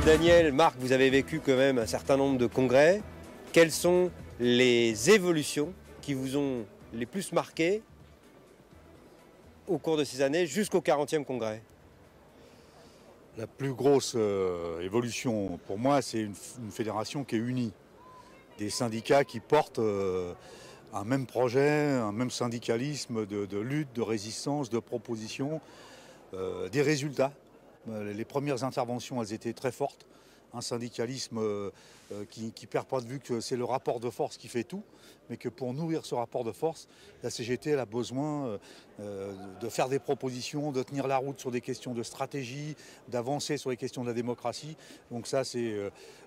Daniel, Marc, vous avez vécu quand même un certain nombre de congrès. Quelles sont les évolutions qui vous ont les plus marqué au cours de ces années jusqu'au 40e congrès? La plus grosse évolution pour moi, c'est une fédération qui est unie. Des syndicats qui portent un même projet, un même syndicalisme de lutte, de résistance, de proposition, des résultats. Les premières interventions, elles étaient très fortes. Un syndicalisme qui ne perd pas de vue que c'est le rapport de force qui fait tout, mais que pour nourrir ce rapport de force, la CGT elle a besoin de faire des propositions, de tenir la route sur des questions de stratégie, d'avancer sur les questions de la démocratie. Donc ça,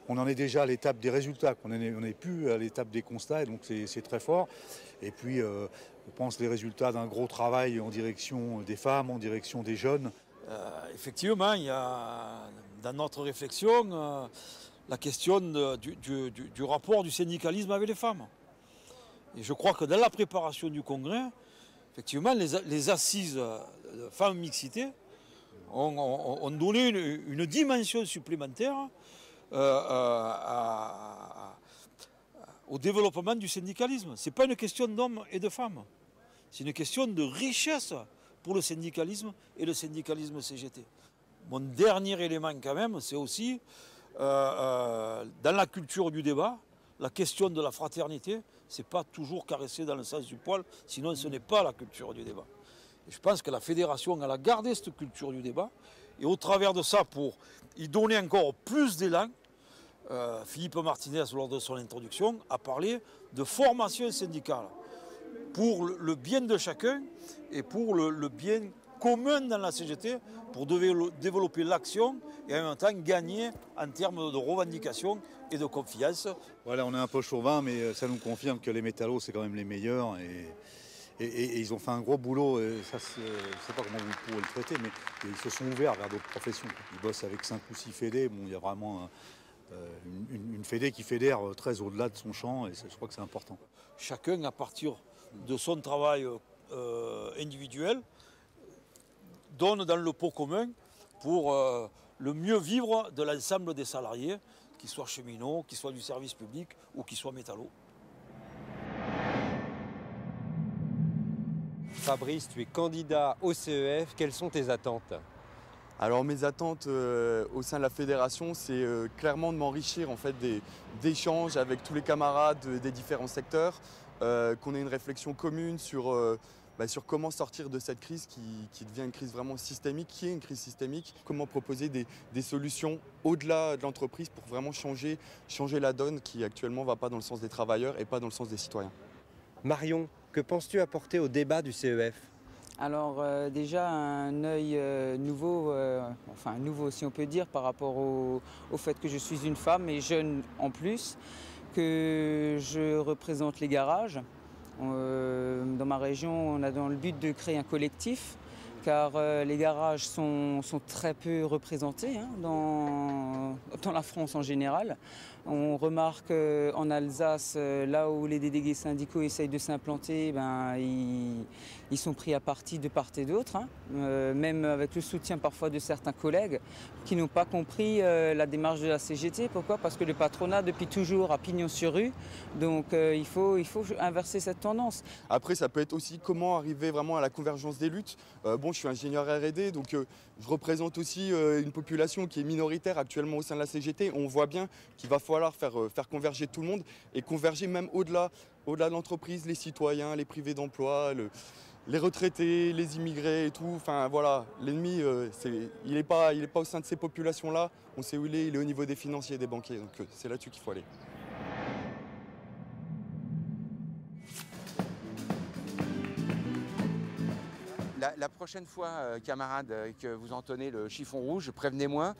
on en est déjà à l'étape des résultats, on n'est plus à l'étape des constats, et donc c'est très fort. Et puis, je pense les résultats d'un gros travail en direction des femmes, en direction des jeunes. Effectivement, il y a dans notre réflexion la question du rapport du syndicalisme avec les femmes. Et je crois que dans la préparation du congrès, effectivement, les assises de femmes mixité ont donné une dimension supplémentaire au développement du syndicalisme. Ce n'est pas une question d'hommes et de femmes, c'est une question de richesse pour le syndicalisme et le syndicalisme CGT. Mon dernier élément quand même, c'est aussi, dans la culture du débat, la question de la fraternité, c'est pas toujours caressé dans le sens du poil, sinon ce n'est pas la culture du débat. Et je pense que la fédération elle a gardé cette culture du débat, et au travers de ça, pour y donner encore plus d'élan, Philippe Martinez, lors de son introduction, a parlé de formation syndicale, pour le bien de chacun et pour le bien commun dans la CGT, pour développer l'action et en même temps gagner en termes de revendications et de confiance. Voilà, on est un peu chauvin, mais ça nous confirme que les métallos, c'est quand même les meilleurs. Et ils ont fait un gros boulot. Et ça, je ne sais pas comment vous pouvez le traiter, mais ils se sont ouverts vers d'autres professions. Ils bossent avec 5 ou 6 fédés. Bon, il y a vraiment une fédé qui fédère très au-delà de son champ, et je crois que c'est important. Chacun, à partir de son travail individuel, donne dans le pot commun pour le mieux vivre de l'ensemble des salariés, qu'ils soient cheminots, qu'ils soient du service public ou qu'ils soient métallos. Fabrice, tu es candidat au CEF, quelles sont tes attentes? Alors mes attentes au sein de la fédération, c'est clairement de m'enrichir en fait d'échanges avec tous les camarades des différents secteurs, qu'on ait une réflexion commune sur comment sortir de cette crise qui devient une crise vraiment systémique, qui est une crise systémique, comment proposer des solutions au-delà de l'entreprise pour vraiment changer la donne qui actuellement ne va pas dans le sens des travailleurs et pas dans le sens des citoyens. Marion, que penses-tu apporter au débat du CEF? Alors déjà un œil nouveau, enfin nouveau si on peut dire, par rapport au fait que je suis une femme et jeune en plus, que je représente les garages. Dans ma région, on a dans le but de créer un collectif, car les garages sont très peu représentés dans la France en général. On remarque en Alsace, là où les délégués syndicaux essayent de s'implanter, ils sont pris à partie de part et d'autre, même avec le soutien parfois de certains collègues qui n'ont pas compris la démarche de la CGT. Pourquoi? Parce que le patronat, depuis toujours, a pignon sur rue. Donc il faut inverser cette tendance. Après, ça peut être aussi comment arriver vraiment à la convergence des luttes. Je suis ingénieur R&D, donc je représente aussi une population qui est minoritaire actuellement au sein de la CGT. On voit bien qu'il va falloir faire converger tout le monde et converger même au-delà de l'entreprise, les citoyens, les privés d'emploi, les retraités, les immigrés et tout. Enfin voilà, l'ennemi, il n'est pas au sein de ces populations-là. On sait où il est au niveau des financiers et des banquiers. Donc c'est là-dessus qu'il faut aller. La prochaine fois, camarades, que vous entonnez le chiffon rouge, prévenez-moi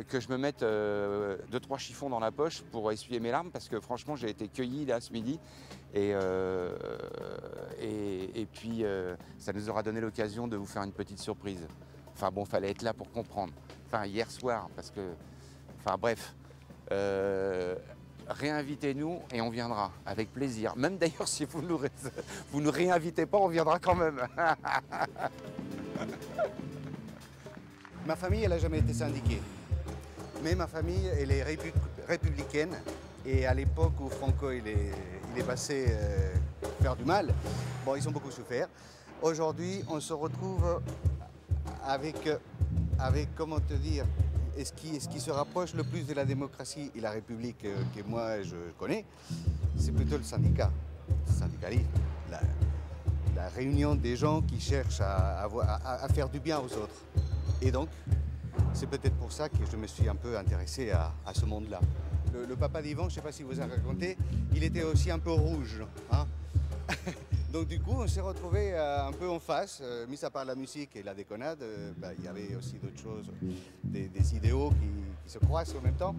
que je me mette 2-3 chiffons dans la poche pour essuyer mes larmes, parce que franchement, j'ai été cueilli là ce midi. Et puis, ça nous aura donné l'occasion de vous faire une petite surprise. Enfin bon, fallait être là pour comprendre. Enfin, hier soir, parce que... Enfin bref. Réinvitez-nous et on viendra, avec plaisir. Même d'ailleurs, si vous nous réinvitez pas, on viendra quand même. Ma famille, elle n'a jamais été syndiquée. Mais ma famille, elle est républicaine. Et à l'époque où Franco il est passé faire du mal, bon, ils ont beaucoup souffert. Aujourd'hui, on se retrouve avec comment te dire, ce qui se rapproche le plus de la démocratie et la République que moi je connais, c'est plutôt le syndicat, le syndicalisme, la réunion des gens qui cherchent à faire du bien aux autres. Et donc, c'est peut-être pour ça que je me suis un peu intéressé à ce monde-là. Le papa d'Yvan, je ne sais pas si vous avez raconté, il était aussi un peu rouge. Hein. Donc du coup, on s'est retrouvés un peu en face, mis à part la musique et la déconnade, il y avait aussi d'autres choses, des idéaux qui se croisent en même temps.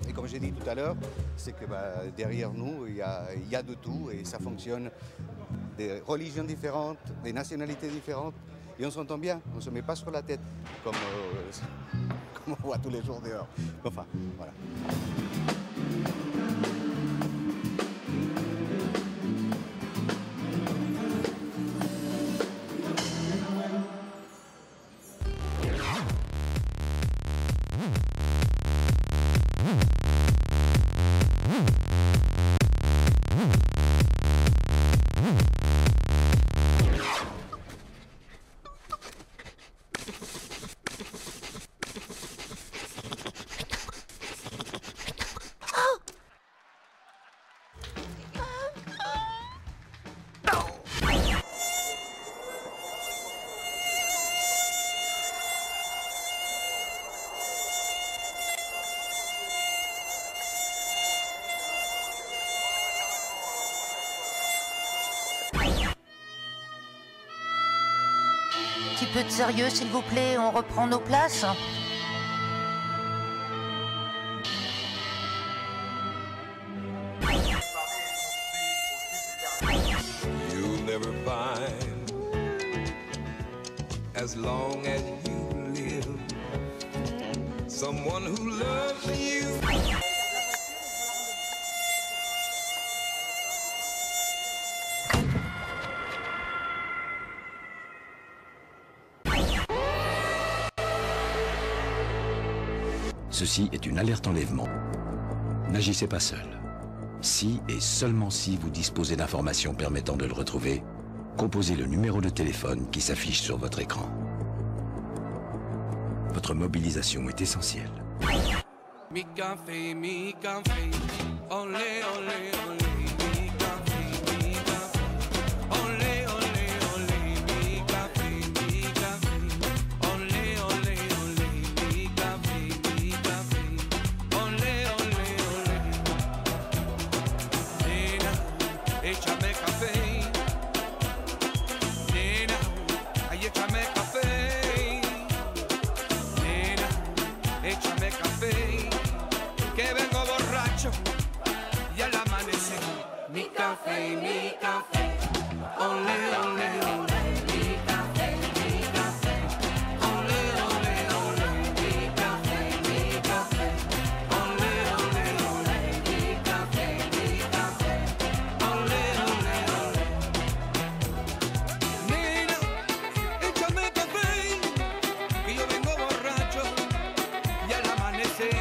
Et comme j'ai dit tout à l'heure, c'est que derrière nous, il y a de tout et ça fonctionne. Des religions différentes, des nationalités différentes, et on s'entend bien, on ne se met pas sur la tête comme on voit tous les jours dehors. Enfin, voilà. Un petit peu de sérieux, s'il vous plaît, on reprend nos places. You'll never find, as long as you live, someone who loves you. Ceci est une alerte enlèvement. N'agissez pas seul. Si et seulement si vous disposez d'informations permettant de le retrouver, composez le numéro de téléphone qui s'affiche sur votre écran. Votre mobilisation est essentielle. Mi café, olé, olé, olé. Mi café, olé, olé, olé. Mi café, olé, olé, olé. Mi café, olé, olé, olé. Nena, échame café. Nena, ay, échame café. Nena, échame café. Que vengo borracho y al amanecer mi café, olé, olé, olé. Mi café, olé, olé, olé. Mi café, olé, olé, olé. Mi café, olé, olé, olé. Nena, échame café, que yo vengo borracho y al amanecer.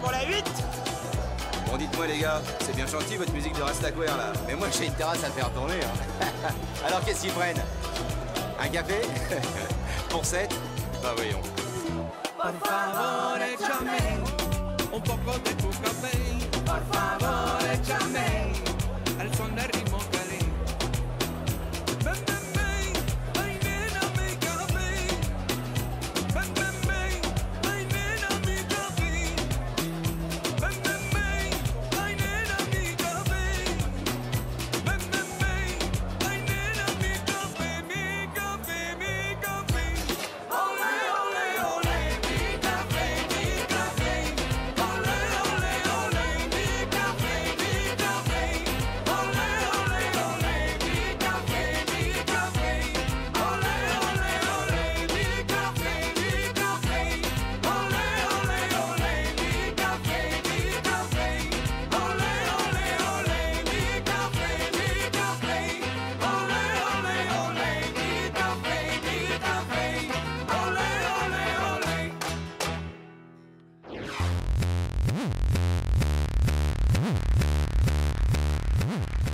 Pour la 8. Bon, dites-moi les gars, c'est bien gentil votre musique de Rastaquaire là, mais moi j'ai une terrasse à faire tourner. Hein. Alors qu'est-ce qu'ils prennent? Un café? Pour 7? Bah voyons. Por favor, échame un poco de tu café. Por favor, échame al son del ritmo cali. Ven, ven, ven, ay nena mi café. Ven, ven, ven, ay nena mi café. Ven, ven, ven, ay nena mi café. Ven, ven, Thank you.